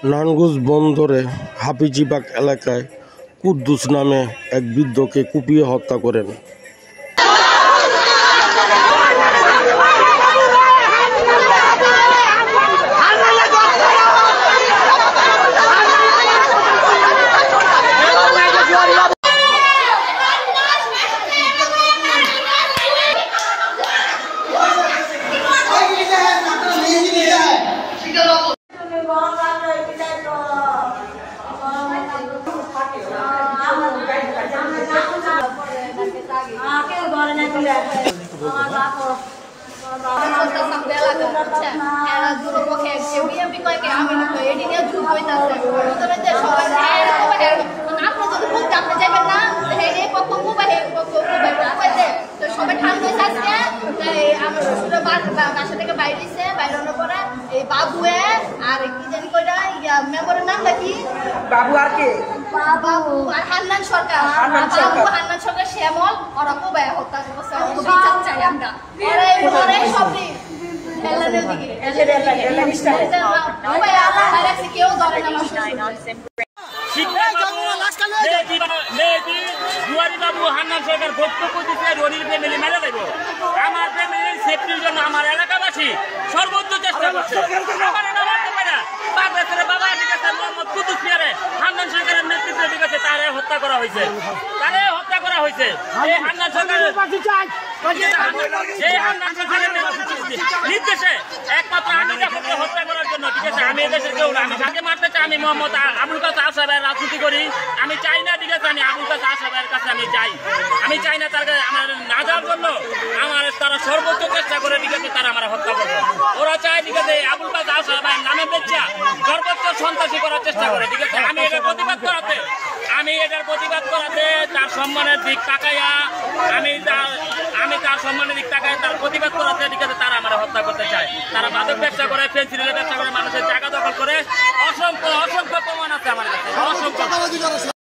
নারায়ণগঞ্জ বন্দরে হাফিজিবাগ এলাকায় কুদ্দুস নামে এক বৃদ্ধকে কুপিয়ে হত্যা করেন। বাবুয়ে আর কি জানি কইরা মেম্বারের নাম নাকি বাবু আর কে বাবু আর হান্নান সরকার হান্নান সরকার শ্যামল ওরা কোবায় হত্যা করছে বিচার চাই আমরা ওরে সবই এলানের দিকে এলানের স্টাইল ওই আমার হারাছে কেউ ধরে না বাবু হান্নান সরকার বক্তব্য দিচ্ছে রনির ফ্যামিলি মেরে দেব আমার ফ্যামিলির সেফটির জন্য আমার এলাকাবাসী সর্বোচ্চ চেষ্টা করছে। বাবা ঠিক আছে মোহাম্মদ কুদ্দুস মিয়ারে হান্নান সরকারের নেতৃত্বে ঠিক আছে তারে হত্যা করা হয়েছে এই হান্নান সরকারের নির্দেশে একমাত্র আমি হত্যা করার জন্য ঠিক আছে আমি এদেশের কেউ না আমি তাকে মারতে চাই। আমি মোহাম্মদ আবুল কাসেম আসাবের রাজনীতি করি আমি চাই না ঠিক আছে আমি আবুল কাসেম আসাবের কাছে আমি যাই আমি চাই না তার কাছে আমার না যাওয়ার জন্য আমার তারা সর্বোচ্চ চেষ্টা করে ঠিক আছে তারা আমার হত্যা করবে। ওরা চায় ঠিক আছে আবুল কাসেম আসাবের নামে বেচা সর্বোচ্চ সন্ত্রাসী করার চেষ্টা করে ঠিক আছে। আমি এটার প্রতিবাদ করাতে তার সম্মানের দিক তাকাইয়া আমি তার সম্মানের দিক তাকাই তার প্রতিবাদ করাতে ঠিক আছে তারা আমার হত্যা করতে চায়। তারা মাদক ব্যবসা করে ফেন্সিডিলের ব্যবসা করে মানুষের জায়গা দখল করে অসংখ্য প্রমাণ আছে আমার কাছে অসংখ্য।